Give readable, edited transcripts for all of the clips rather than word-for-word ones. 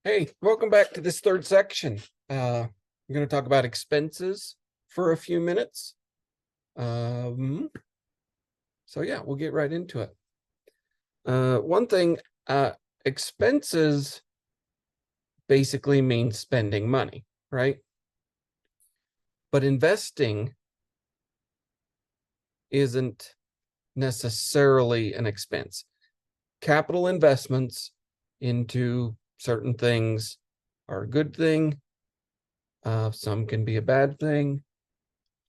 Hey, welcome back to this third section. I'm going to talk about expenses for a few minutes. So yeah, we'll get right into it. One thing, expenses basically mean spending money, right? But investing isn't necessarily an expense. Capital investments into certain things are a good thing. Some can be a bad thing.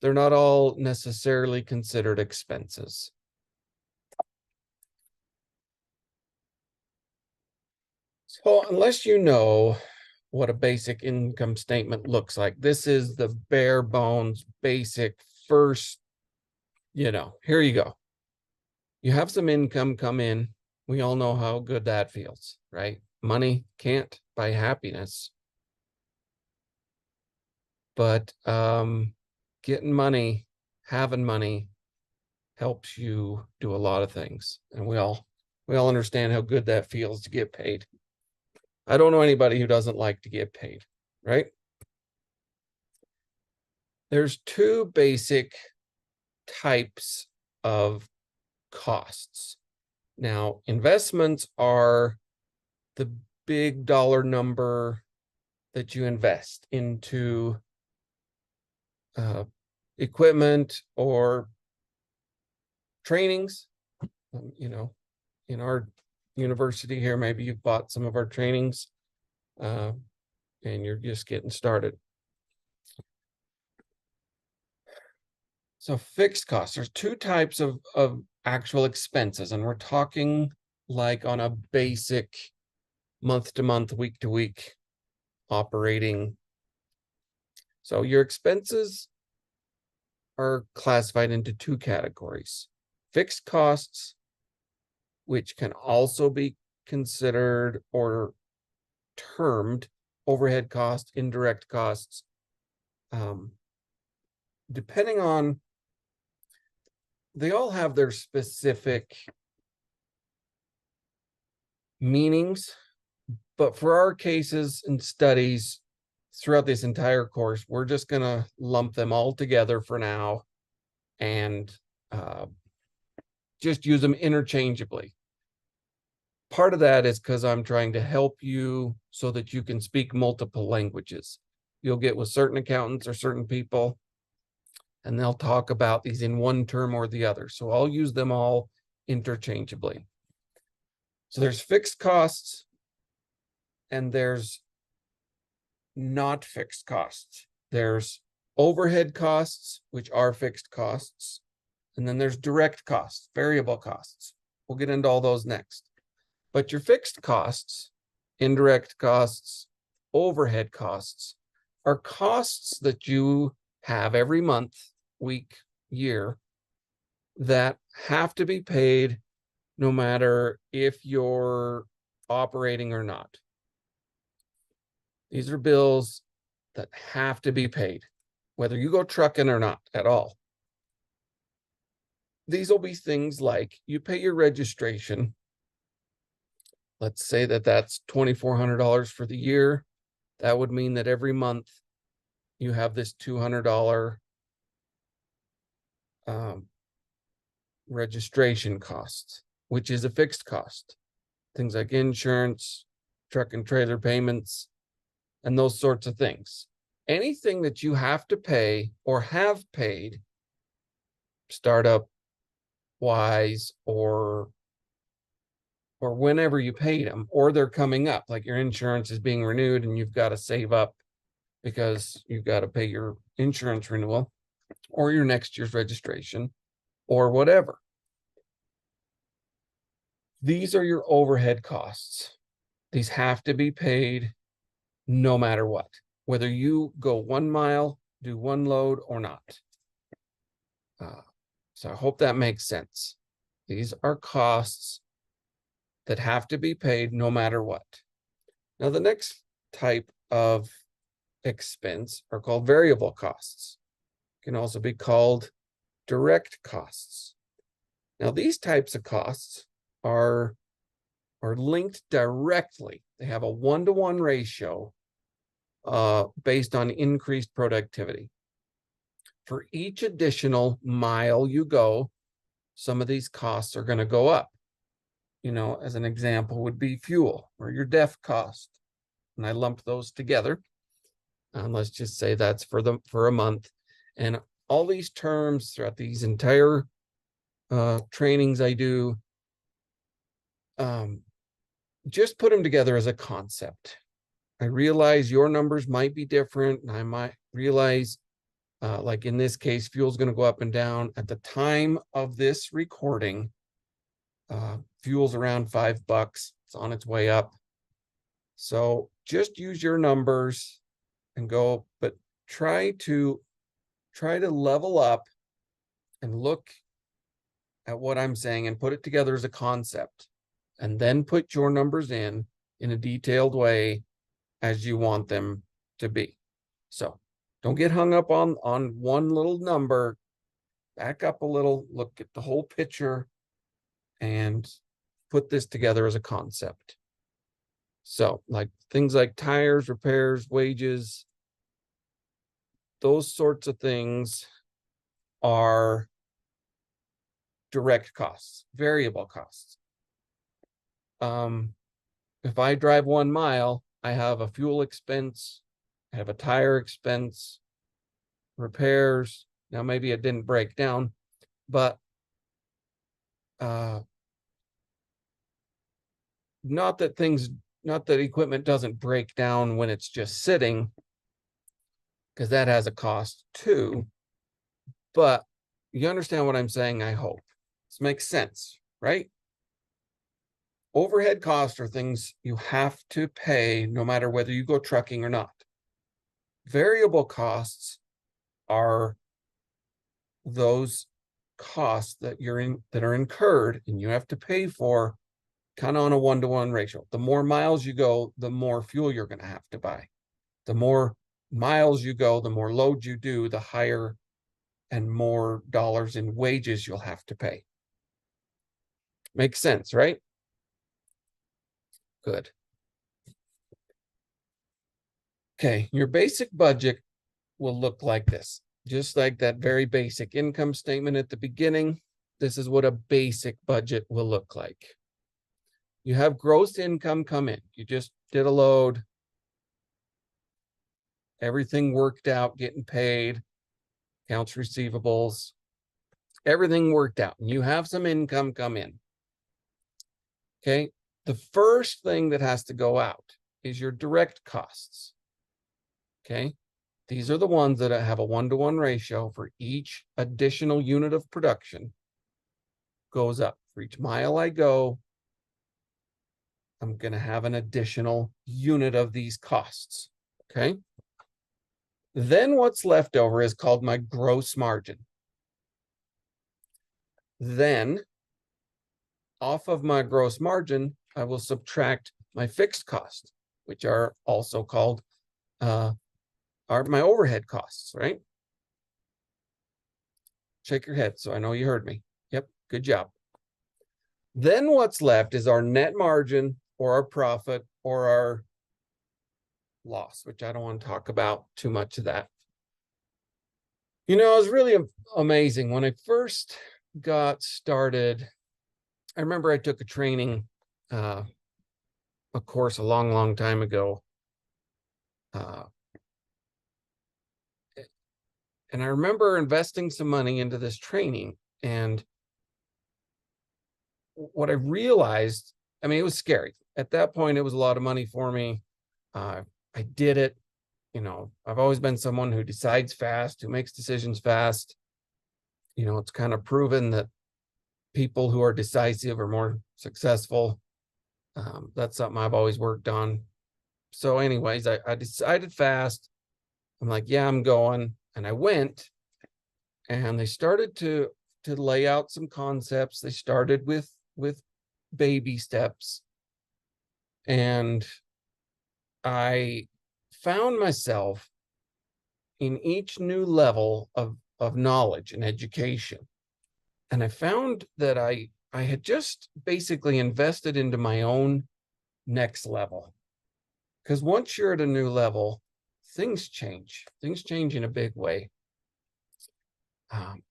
They're not all necessarily considered expenses. So unless you know what a basic income statement looks like, this is the bare bones, basic first, here you go. You have some income come in. We all know how good that feels, right? Money can't buy happiness, but getting money, having money helps you do a lot of things. And we all understand how good that feels to get paid. I don't know anybody who doesn't like to get paid, right? There's two basic types of costs. Now, investments are the big dollar number that you invest into equipment or trainings. In our university here, maybe you've bought some of our trainings and you're just getting started. So fixed costs, there's two types of actual expenses, and we're talking like on a basic month to month, week to week operating. So your expenses are classified into two categories: fixed costs, which can also be considered or termed overhead costs, indirect costs, depending on, they all have their specific meanings, but for our cases and studies throughout this entire course, we're just going to lump them all together for now and just use them interchangeably. Part of that is because I'm trying to help you so that you can speak multiple languages. You'll get with certain accountants or certain people, and they'll talk about these in one term or the other. So I'll use them all interchangeably. So there's fixed costs and there's not fixed costs. There's overhead costs, which are fixed costs. And then there's direct costs, variable costs. We'll get into all those next. But your fixed costs, indirect costs, overhead costs are costs that you have every month, week, year that have to be paid no matter if you're operating or not. These are bills that have to be paid, whether you go trucking or not at all. These will be things like you pay your registration. Let's say that that's $2,400 for the year. That would mean that every month you have this $200 registration cost, which is a fixed cost. Things like insurance, truck and trailer payments, and those sorts of things. Anything that you have to pay or have paid, startup wise, or whenever you paid them, or they're coming up, like your insurance is being renewed and you've got to save up because you've got to pay your insurance renewal or your next year's registration or whatever. These are your overhead costs. These have to be paid no matter what, whether you go 1 mile, do one load or not. So I hope that makes sense. These are costs that have to be paid no matter what. Now, the next type of expense are called variable costs. Can also be called direct costs. Now, these types of costs are are linked directly. They have a 1-to-1 ratio based on increased productivity. For each additional mile you go, some of these costs are going to go up. You know, as an example would be fuel or your DEF cost. And I lumped those together. And let's just say that's for a month. And all these terms throughout these entire trainings I do, just put them together as a concept. I realize your numbers might be different, and I might realize, like in this case, fuel's going to go up and down. At the time of this recording, fuel's around $5. It's on its way up. So just use your numbers and go, but try to level up and look at what I'm saying and put it together as a concept, and then put your numbers in a detailed way as you want them to be. So don't get hung up on one little number. Back up a little, look at the whole picture, and put this together as a concept. So like things like tires, repairs, wages, those sorts of things are direct costs, variable costs. If I drive 1 mile, I have a fuel expense, I have a tire expense, repairs. Now, maybe it didn't break down, but not that equipment doesn't break down when it's just sitting, because that has a cost too. But you understand what I'm saying, I hope. This makes sense, right? Overhead costs are things you have to pay no matter whether you go trucking or not. Variable costs are those costs that are incurred and you have to pay for, kind of on a 1-to-1 ratio. The more miles you go, the more fuel you're going to have to buy. The more miles you go, the more load you do, the higher and more dollars in wages you'll have to pay. Makes sense, right? Good. Okay, your basic budget will look like this. Just like that very basic income statement at the beginning, this is what a basic budget will look like. You have gross income come in. You just did a load. Everything worked out, getting paid, accounts receivables, everything worked out. And you have some income come in. Okay, the first thing that has to go out is your direct costs. Okay, these are the ones that have a 1-to-1 ratio. For each additional unit of production goes up. For each mile I go, I'm going to have an additional unit of these costs. Okay, then what's left over is called my gross margin. Then off of my gross margin, I will subtract my fixed costs, which are also called are my overhead costs, right? Shake your head so I know you heard me. Yep, good job. Then what's left is our net margin or our profit or our loss, which I don't want to talk about too much of that. You know, it was really amazing. When I first got started, I remember I took a training, a course a long, long time ago. And I remember investing some money into this training. And what I realized, I mean, it was scary. At that point, it was a lot of money for me. I did it. You know, I've always been someone who decides fast, who makes decisions fast. You know, it's kind of proven that people who are decisive are more successful. That's something I've always worked on. So anyways, I decided fast. I'm like, yeah, I'm going. And I went, and they started to lay out some concepts. They started with baby steps. And I found myself in each new level of knowledge and education. And I found that I I had just basically invested into my own next level. Because once you're at a new level, things change. Things change in a big way. And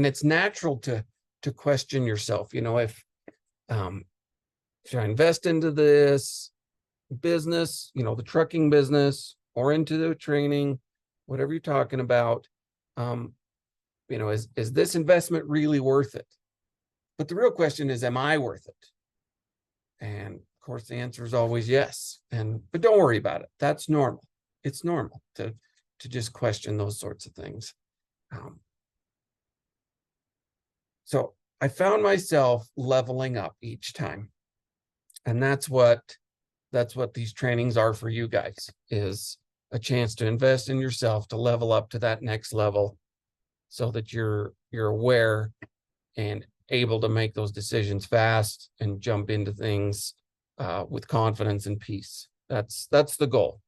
it's natural to question yourself. Should I invest into this business, the trucking business, or into the training, whatever you're talking about? Is this investment really worth it? But the real question is, am I worth it? And of course, the answer is always yes. But don't worry about it. That's normal. It's normal to just question those sorts of things. So I found myself leveling up each time. And that's what these trainings are for you guys, is a chance to invest in yourself, to level up to that next level so that you're aware and able to make those decisions fast and jump into things with confidence and peace. That's the goal.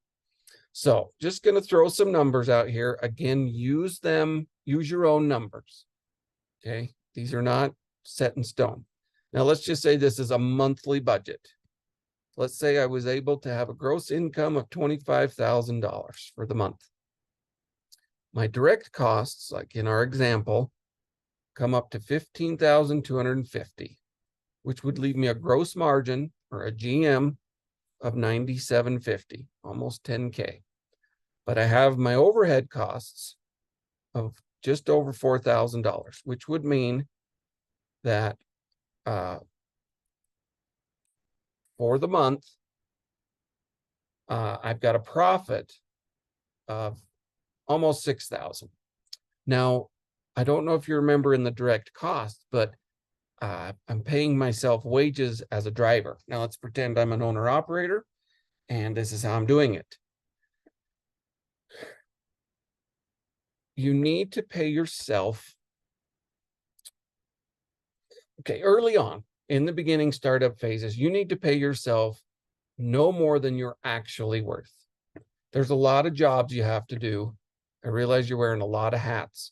So just going to throw some numbers out here. Again, use your own numbers. Okay. These are not set in stone. Now, let's just say this is a monthly budget. Let's say I was able to have a gross income of $25,000 for the month. My direct costs, like in our example, come up to $15,250, which would leave me a gross margin, or a GM, of $9,750, almost $10K. But I have my overhead costs of just over $4,000, which would mean that for the month, I've got a profit of almost $6,000. Now, I don't know if you remember in the direct cost, but I'm paying myself wages as a driver. Now, let's pretend I'm an owner-operator, and this is how I'm doing it. You need to pay yourself, early on, in the beginning startup phases, you need to pay yourself no more than you're actually worth. There's a lot of jobs you have to do. I realize you're wearing a lot of hats.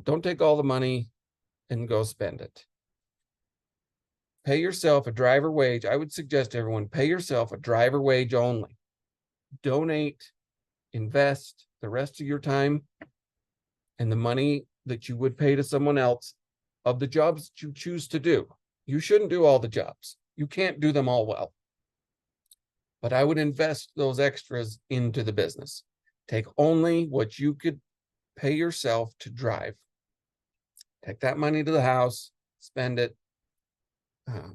Don't take all the money and go spend it. Pay yourself a driver wage. I would suggest everyone pay yourself a driver wage only. Donate, invest the rest of your time and the money that you would pay to someone else of the jobs that you choose to do. You shouldn't do all the jobs. You can't do them all well. But I would invest those extras into the business. Take only what you could pay yourself to drive. Take that money to the house, spend it. A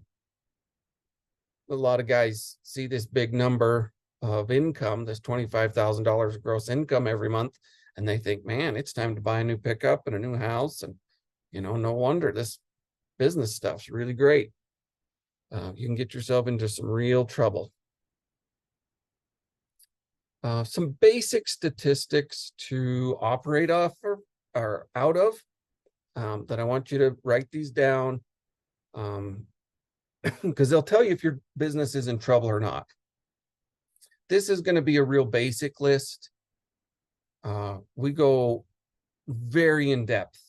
lot of guys see this big number of income, this $25,000 of gross income every month, and they think, man, it's time to buy a new pickup and a new house. And, no wonder this business stuff's really great. You can get yourself into some real trouble. Some basic statistics to operate off or out of that I want you to write these down, because they'll tell you if your business is in trouble or not. This is going to be a real basic list. We go very in depth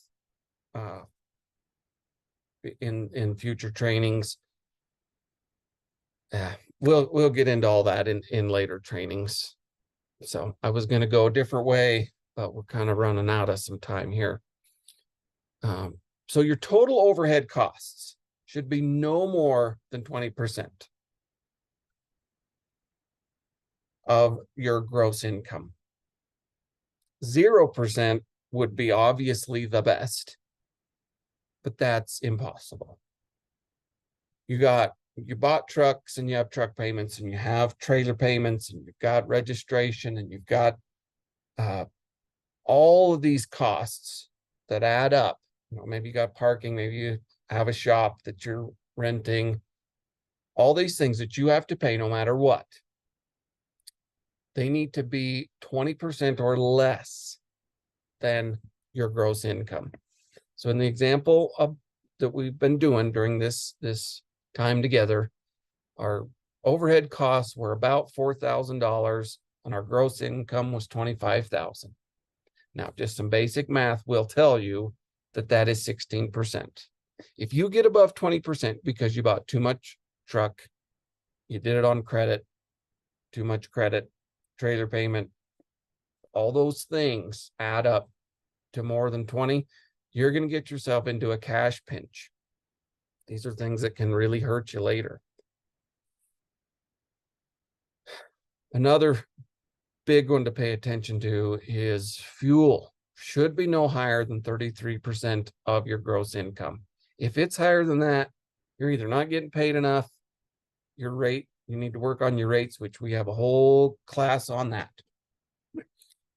in future trainings. We'll get into all that in later trainings. So I was going to go a different way, but we're kind of running out of some time here. So your total overhead costs should be no more than 20% of your gross income. 0% would be obviously the best, but that's impossible. You bought trucks and you have truck payments and you have trailer payments and you've got registration and you've got all of these costs that add up. Maybe you got parking, maybe you have a shop that you're renting, all these things that you have to pay no matter what. They need to be 20% or less than your gross income. So in the example that we've been doing during this time together, our overhead costs were about $4,000 and our gross income was $25,000. Now, just some basic math will tell you that is 16%. If you get above 20% because you bought too much truck, you did it on credit, too much credit, trailer payment, all those things add up to more than 20, you're going to get yourself into a cash pinch. These are things that can really hurt you later. Another big one to pay attention to is fuel. Should be no higher than 33% of your gross income. If it's higher than that, you're either not getting paid enough, your rate, you need to work on your rates, which we have a whole class on that.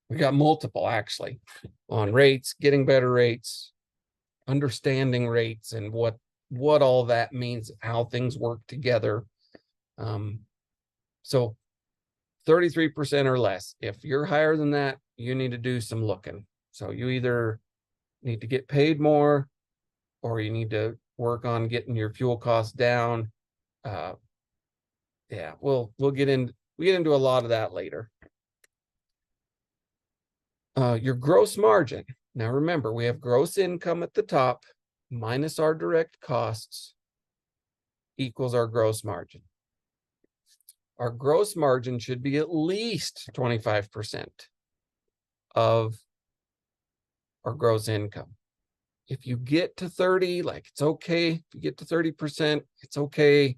We got multiple actually on rates, getting better rates, understanding rates and what all that means, how things work together. So 33% or less. If you're higher than that, you need to do some looking. So you either need to get paid more or you need to work on getting your fuel costs down. Yeah, we'll get into a lot of that later. Your gross margin. Now remember, we have gross income at the top minus our direct costs equals our gross margin. Our gross margin should be at least 25% of our gross income. If you get to 30, like it's okay. If you get to 30%, it's okay.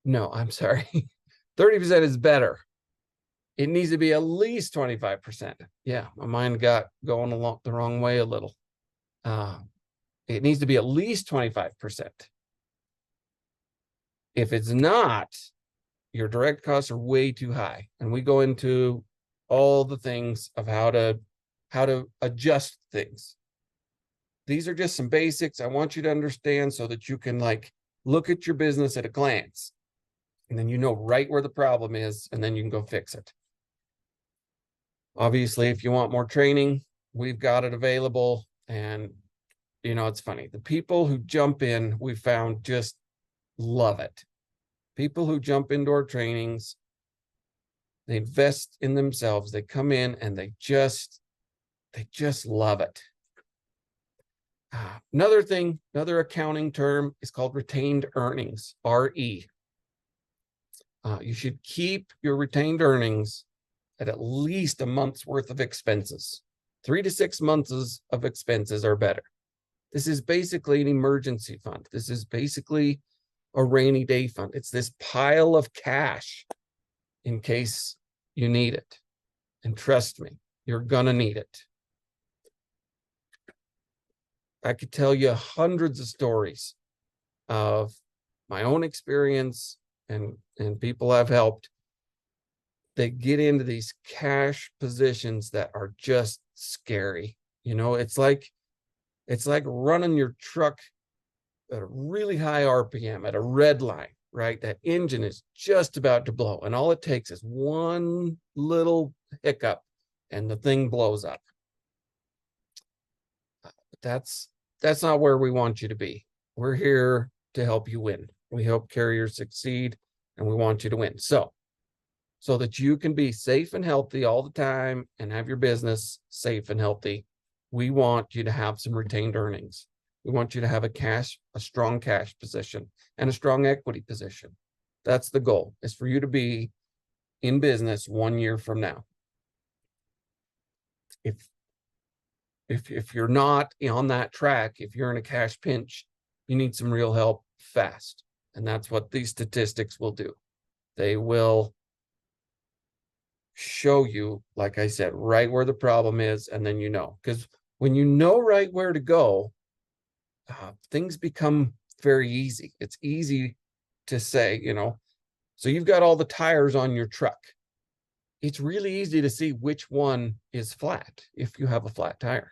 No, I'm sorry. 30% is better. It needs to be at least 25%. Yeah, my mind got going along the wrong way a little. It needs to be at least 25%. If it's not, your direct costs are way too high. And we go into all the things of how to adjust things. These are just some basics I want you to understand so that you can like look at your business at a glance. And then you know right where the problem is, and then you can go fix it. Obviously, if you want more training, we've got it available. And, you know, it's funny. The people who jump in, we found just love it. People who jump into our trainings, they invest in themselves. They come in and they just love it. Another thing, another accounting term is called retained earnings, RE. You should keep your retained earnings at least a month's worth of expenses. 3 to 6 months of expenses are better. This is basically an emergency fund. This is basically a rainy day fund. It's this pile of cash in case you need it. And trust me, you're gonna need it. I could tell you hundreds of stories of my own experience and people I've helped. They get into these cash positions that are just scary. You know, it's like running your truck at a really high RPM at a red line, right? That engine is just about to blow, and all it takes is one little hiccup and the thing blows up. That's not where we want you to be. We're here to help you win. We help carriers succeed, and we want you to win. So that you can be safe and healthy all the time and have your business safe and healthy, we want you to have some retained earnings. We want you to have a strong cash position and a strong equity position. That's the goal, is for you to be in business 1 year from now. If you're not on that track, if you're in a cash pinch, you need some real help fast. And that's what these statistics will do. They will show you, like I said, right where the problem is, and then you know. Because when you know right where to go, things become very easy. It's easy to say, you know, so you've got all the tires on your truck. It's really easy to see which one is flat if you have a flat tire,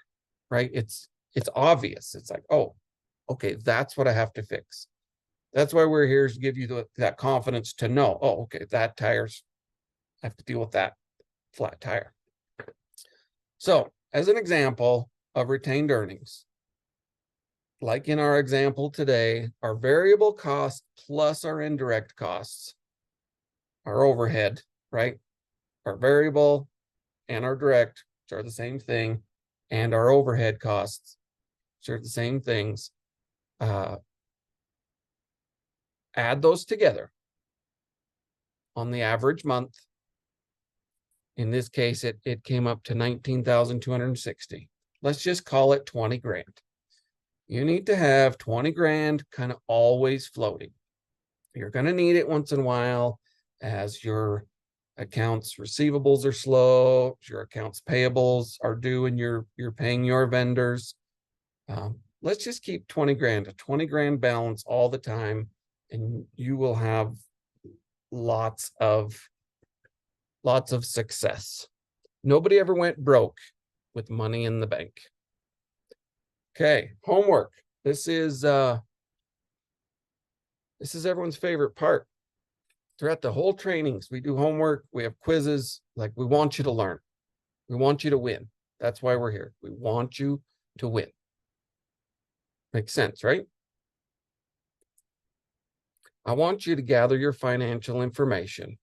right? It's obvious. It's like, oh, okay, that's what I have to fix. That's why we're here, to give you that confidence to know, oh, okay, that tire's, I have to deal with that flat tire. So as an example of retained earnings, like in our example today, our variable cost plus our indirect costs, our overhead, right? Our variable and our direct, which are the same thing, and our overhead costs, which are the same things. Add those together on the average month. In this case, it came up to 19,260. Let's just call it 20 grand. You need to have 20 grand kind of always floating. You're going to need it once in a while as your accounts receivables are slow, your accounts payables are due, and you're paying your vendors. Let's just keep 20 grand, a 20 grand balance all the time, and you will have lots of success. Nobody ever went broke with money in the bank. Okay, homework. This is everyone's favorite part. Throughout the whole trainings, we do homework, we have quizzes. Like, we want you to learn. We want you to win. That's why we're here. We want you to win. Makes sense, right? I want you to gather your financial information,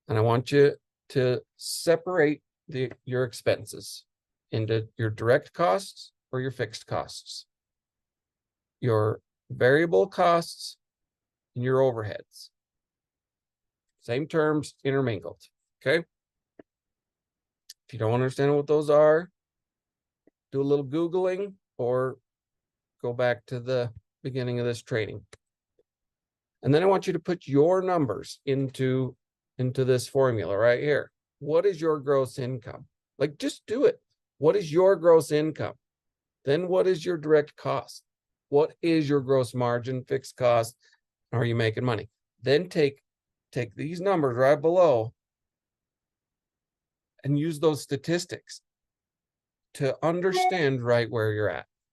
and I want you to separate your expenses into your direct costs or your fixed costs, your variable costs, and your overheads. Same terms, intermingled. Okay. If you don't understand what those are, do a little Googling or go back to the beginning of this training. And then I want you to put your numbers into this formula right here. What is your gross income? Like, just do it. What is your gross income? Then what is your direct cost? What is your gross margin, fixed cost? Are you making money? Then take these numbers right below and use those statistics to understand right where you're at.